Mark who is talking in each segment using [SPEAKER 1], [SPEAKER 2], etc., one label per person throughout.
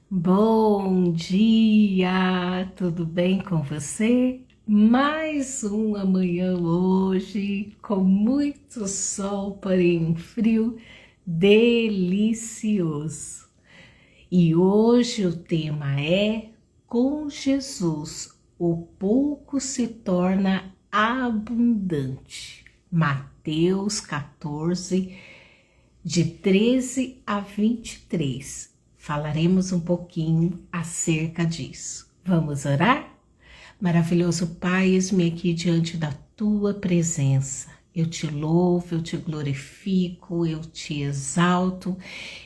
[SPEAKER 1] Bom dia, tudo bem com você? Mais uma manhã hoje, com muito sol, porém um frio delicioso. E hoje o tema é: com Jesus, o pouco se torna abundante. Mateus 14, de 13 a 23. Falaremos um pouquinho acerca disso. Vamos orar? Maravilhoso Pai, eis-me aqui diante da Tua presença. Eu te louvo, eu te glorifico, eu te exalto.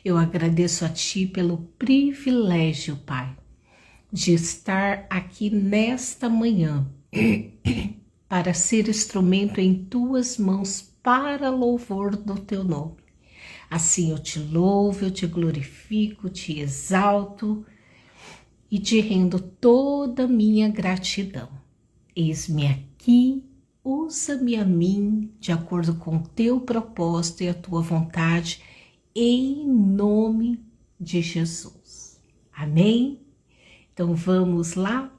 [SPEAKER 1] Eu agradeço a Ti pelo privilégio, Pai, de estar aqui nesta manhã para ser instrumento em Tuas mãos para louvor do Teu nome. Assim eu te louvo, eu te glorifico, te exalto e te rendo toda a minha gratidão. Eis-me aqui, usa-me a mim de acordo com o teu propósito e a tua vontade, em nome de Jesus. Amém? Então vamos lá?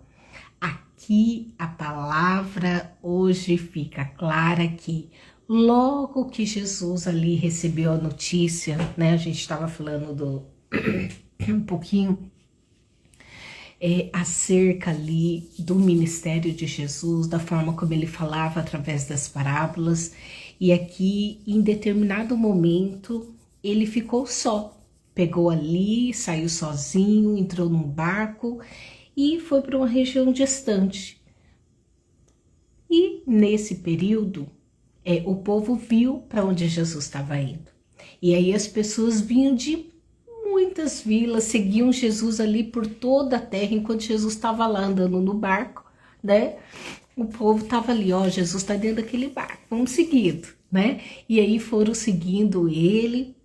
[SPEAKER 1] Aqui a palavra hoje fica clara que logo que Jesus ali recebeu a notícia, né? A gente estava falando um pouquinho acerca ali do ministério de Jesus, da forma como ele falava através das parábolas. E aqui, em determinado momento, ele ficou só. Pegou ali, saiu sozinho, entrou num barco e foi para uma região distante. E nesse período, o povo viu para onde Jesus estava indo. E aí as pessoas vinham de muitas vilas, seguiam Jesus ali por toda a terra, enquanto Jesus estava lá andando no barco, né? O povo estava ali, ó, Jesus está dentro daquele barco, vamos seguindo, né? E aí foram seguindo ele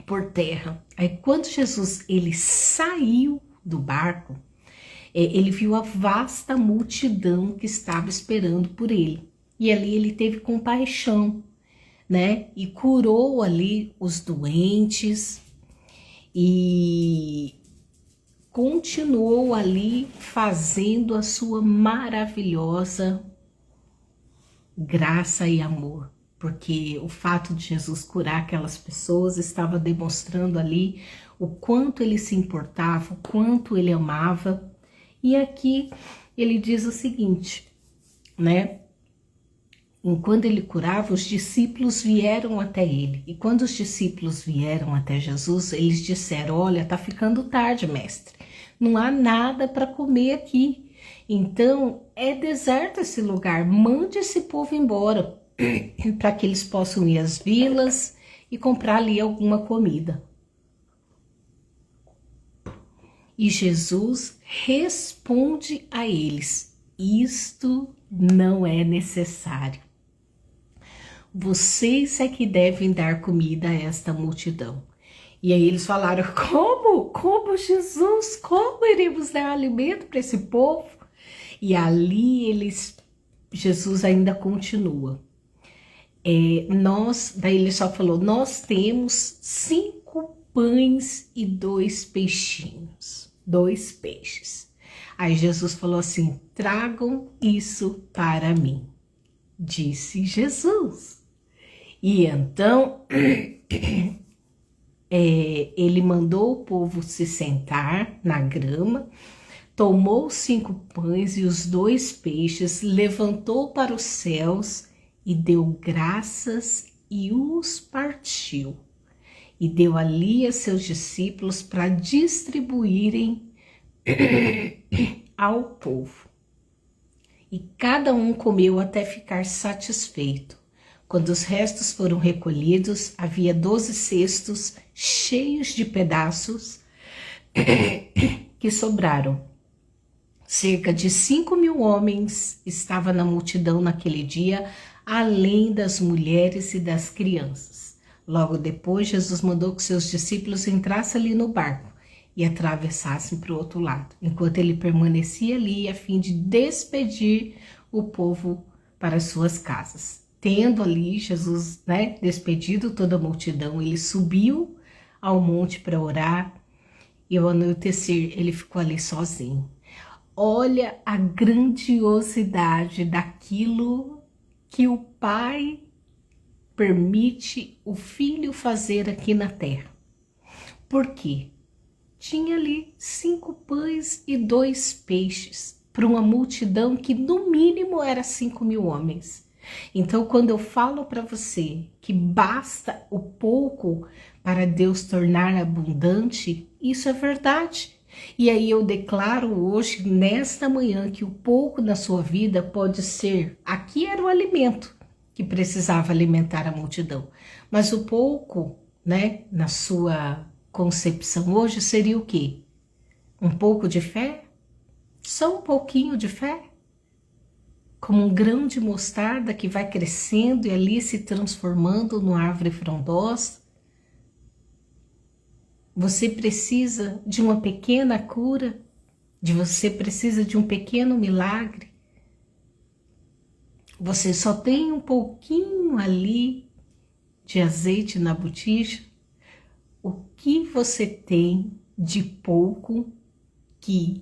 [SPEAKER 1] por terra. Aí quando Jesus ele saiu do barco, ele viu a vasta multidão que estava esperando por ele. E ali ele teve compaixão, né? E curou ali os doentes e continuou ali fazendo a sua maravilhosa graça e amor. Porque o fato de Jesus curar aquelas pessoas estava demonstrando ali o quanto ele se importava, o quanto ele amava. E aqui ele diz o seguinte, né? Enquanto ele curava, os discípulos vieram até ele. E quando os discípulos vieram até Jesus, eles disseram: olha, tá ficando tarde, mestre. Não há nada para comer aqui. Então, é deserto esse lugar. Mande esse povo embora para que eles possam ir às vilas e comprar ali alguma comida. E Jesus responde a eles: isto não é necessário. Vocês é que devem dar comida a esta multidão. E aí eles falaram: como? Como, Jesus? Como iremos dar alimento para esse povo? E ali Jesus ainda continua. Daí ele só falou: nós temos 5 pães e 2 peixinhos. 2 peixes. Aí Jesus falou assim: tragam isso para mim, disse Jesus. E então ele mandou o povo se sentar na grama, tomou os 5 pães e os 2 peixes, levantou para os céus e deu graças e os partiu. E deu ali a seus discípulos para distribuírem ao povo. E cada um comeu até ficar satisfeito. Quando os restos foram recolhidos, havia 12 cestos cheios de pedaços que sobraram. Cerca de 5.000 homens estavam na multidão naquele dia, além das mulheres e das crianças. Logo depois, Jesus mandou que seus discípulos entrassem ali no barco e atravessassem para o outro lado, enquanto ele permanecia ali a fim de despedir o povo para suas casas. Tendo ali Jesus, despedido toda a multidão, ele subiu ao monte para orar E ao anoitecer, ele ficou ali sozinho. Olha a grandiosidade daquilo que o Pai permite o Filho fazer aqui na terra. Por quê? Tinha ali 5 pães e 2 peixes para uma multidão que no mínimo era 5.000 homens. Então, quando eu falo para você que basta o pouco para Deus tornar abundante, isso é verdade. E aí eu declaro hoje, nesta manhã, que o pouco na sua vida pode ser, aqui era o alimento que precisava alimentar a multidão, mas o pouco, né, na sua concepção hoje seria o quê? Um pouco de fé? Só um pouquinho de fé? Como um grão de mostarda que vai crescendo e ali se transformando numa árvore frondosa? Você precisa de uma pequena cura? Você precisa de um pequeno milagre? Você só tem um pouquinho ali de azeite na botija? O que você tem de pouco que,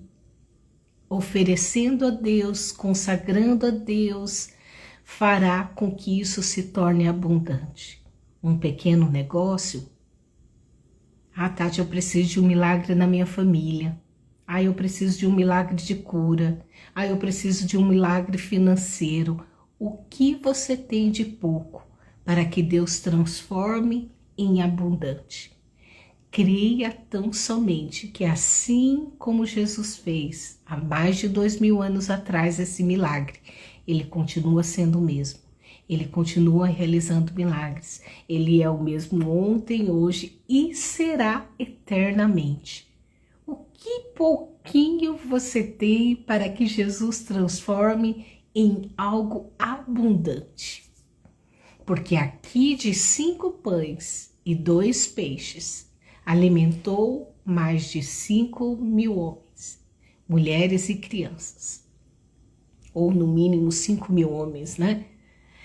[SPEAKER 1] oferecendo a Deus, consagrando a Deus, fará com que isso se torne abundante? Um pequeno negócio? Ah, Tati, eu preciso de um milagre na minha família. Ah, eu preciso de um milagre de cura. Ah, eu preciso de um milagre financeiro. O que você tem de pouco para que Deus transforme em abundante? Creia tão somente que assim como Jesus fez há mais de 2.000 anos atrás esse milagre, ele continua sendo o mesmo. Ele continua realizando milagres. Ele é o mesmo ontem, hoje e será eternamente. O que pouquinho você tem para que Jesus transforme em algo abundante? Porque aqui de 5 pães e 2 peixes alimentou mais de 5.000 homens, mulheres e crianças. Ou no mínimo 5.000 homens, né?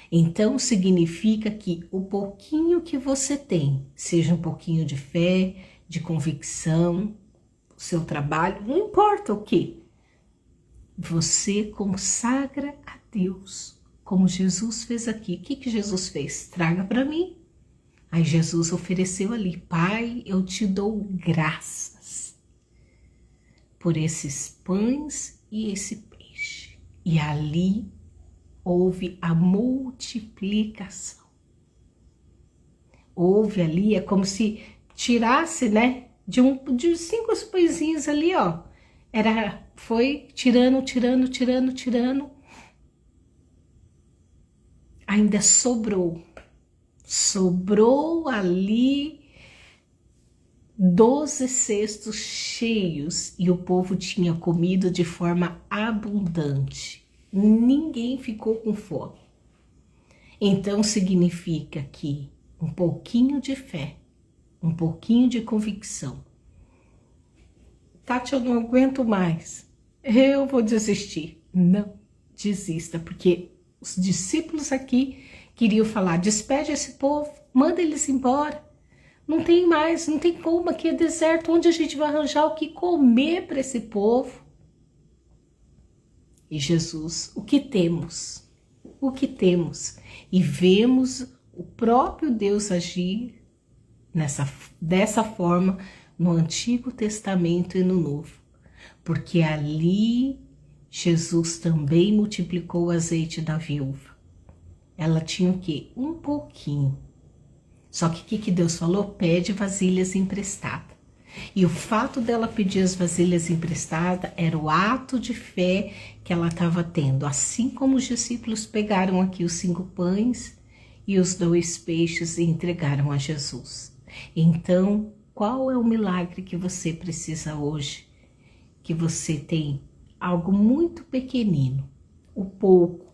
[SPEAKER 1] Então significa que o pouquinho que você tem, seja um pouquinho de fé, de convicção, o seu trabalho, não importa o que, você consagra a Deus, como Jesus fez aqui. O que Jesus fez? Traga para mim. Aí Jesus ofereceu ali: Pai, eu te dou graças por esses pães e esse peixe. E ali houve a multiplicação. Houve ali, é como se tirasse, né, de 5 pãezinhos ali, ó. Foi tirando. Ainda sobrou ali 12 cestos cheios e o povo tinha comido de forma abundante. Ninguém ficou com fome. Então significa que um pouquinho de fé, um pouquinho de convicção. Tati, eu não aguento mais. Eu vou desistir. Não desista, porque os discípulos aqui queriam falar: despede esse povo, manda eles embora. Não tem mais, não tem como, aqui é deserto, onde a gente vai arranjar o que comer para esse povo? E Jesus, o que temos? O que temos? E vemos o próprio Deus agir dessa forma no Antigo Testamento e no Novo. Porque ali Jesus também multiplicou o azeite da viúva. Ela tinha o quê? Um pouquinho. Só que o que Deus falou? Pede vasilhas emprestadas. E o fato dela pedir as vasilhas emprestadas era o ato de fé que ela estava tendo. Assim como os discípulos pegaram aqui os 5 pães e os 2 peixes e entregaram a Jesus. Então, qual é o milagre que você precisa hoje? Que você tem algo muito pequenino, o pouco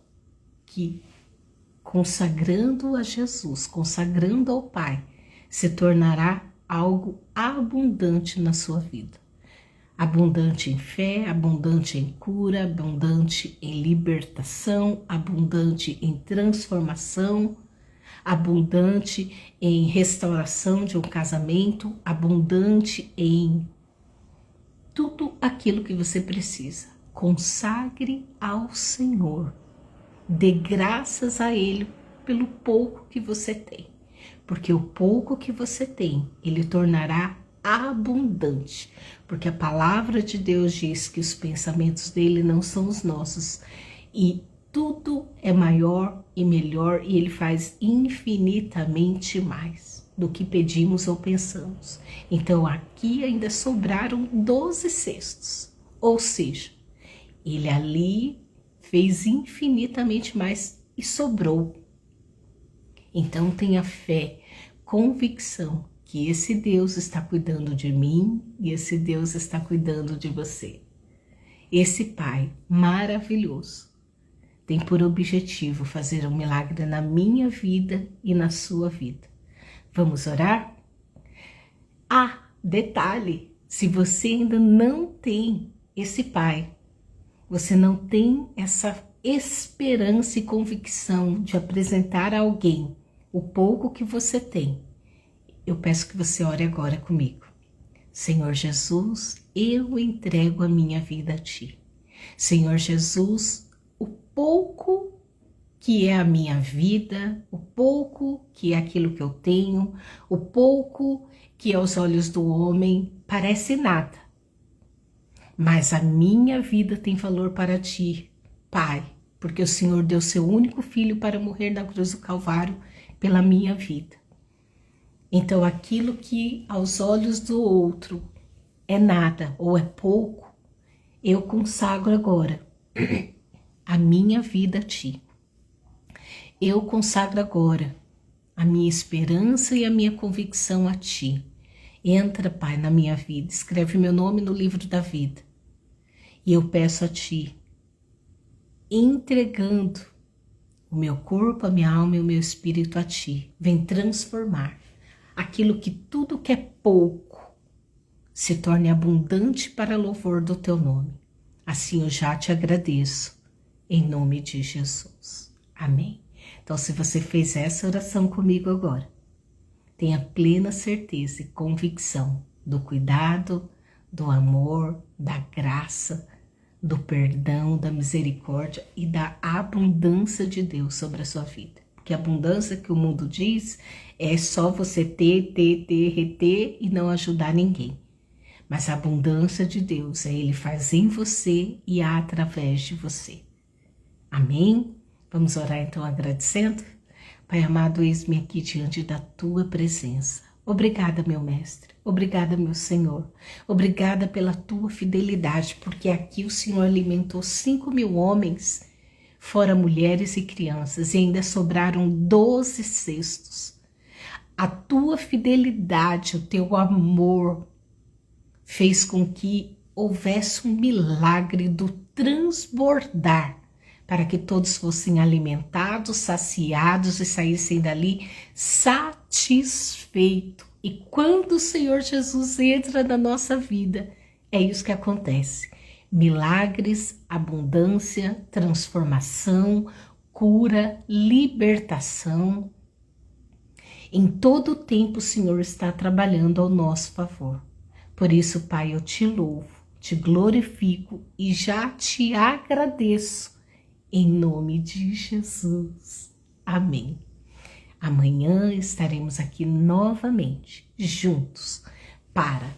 [SPEAKER 1] que, consagrando a Jesus, consagrando ao Pai, se tornará algo abundante na sua vida. Abundante em fé, abundante em cura, abundante em libertação, abundante em transformação, abundante em restauração de um casamento, abundante em tudo aquilo que você precisa. Consagre ao Senhor. Dê graças a Ele pelo pouco que você tem. Porque o pouco que você tem, Ele tornará abundante. Porque a palavra de Deus diz que os pensamentos dele não são os nossos. E tudo é maior e melhor e Ele faz infinitamente mais do que pedimos ou pensamos. Então aqui ainda sobraram 12 cestos. Ou seja, Ele ali fez infinitamente mais e sobrou. Então tenha fé, convicção que esse Deus está cuidando de mim e esse Deus está cuidando de você. Esse Pai maravilhoso tem por objetivo fazer um milagre na minha vida e na sua vida. Vamos orar? Ah, detalhe, se você ainda não tem esse Pai, você não tem essa esperança e convicção de apresentar a alguém o pouco que você tem, eu peço que você ore agora comigo. Senhor Jesus, eu entrego a minha vida a Ti. Senhor Jesus, o pouco que é a minha vida, o pouco que é aquilo que eu tenho, o pouco que aos olhos do homem parece nada. Mas a minha vida tem valor para Ti, Pai, porque o Senhor deu Seu único Filho para morrer na cruz do Calvário pela minha vida. Então aquilo que aos olhos do outro é nada ou é pouco, eu consagro agora a minha vida a Ti. Eu consagro agora a minha esperança e a minha convicção a Ti. Entra, Pai, na minha vida, escreve meu nome no livro da vida. E eu peço a Ti, entregando o meu corpo, a minha alma e o meu espírito a Ti. Vem transformar aquilo que tudo que é pouco se torne abundante para louvor do Teu nome. Assim eu já Te agradeço, em nome de Jesus. Amém. Então, se você fez essa oração comigo agora, tenha plena certeza e convicção do cuidado, do amor, da graça, do perdão, da misericórdia e da abundância de Deus sobre a sua vida. Porque a abundância que o mundo diz é só você ter, reter e não ajudar ninguém. Mas a abundância de Deus é Ele faz em você e através de você. Amém? Vamos orar então agradecendo? Pai amado, eis-me aqui diante da Tua presença. Obrigada, meu Mestre. Obrigada, meu Senhor. Obrigada pela Tua fidelidade, porque aqui o Senhor alimentou 5.000 homens, fora mulheres e crianças, e ainda sobraram 12 cestos. A Tua fidelidade, o Teu amor, fez com que houvesse um milagre do transbordar, para que todos fossem alimentados, saciados e saíssem dali satisfeitos. E quando o Senhor Jesus entra na nossa vida, é isso que acontece. Milagres, abundância, transformação, cura, libertação. Em todo o tempo o Senhor está trabalhando ao nosso favor. Por isso, Pai, eu Te louvo, Te glorifico e já Te agradeço. Em nome de Jesus. Amém. Amanhã estaremos aqui novamente, juntos, para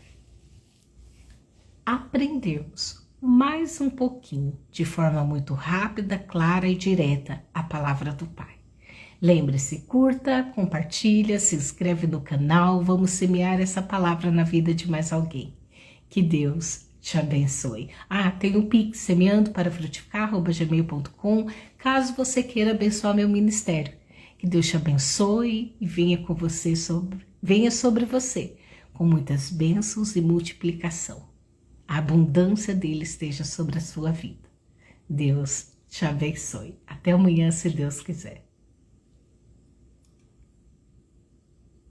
[SPEAKER 1] aprendermos mais um pouquinho, de forma muito rápida, clara e direta, a palavra do Pai. Lembre-se, curta, compartilha, se inscreve no canal, vamos semear essa palavra na vida de mais alguém. Que Deus te abençoe. Tem o Pix, semeando-para-frutificar@gmail.com, caso você queira abençoar meu ministério. Que Deus te abençoe e venha sobre você com muitas bênçãos e multiplicação. A abundância dele esteja sobre a sua vida. Deus te abençoe. Até amanhã, se Deus quiser.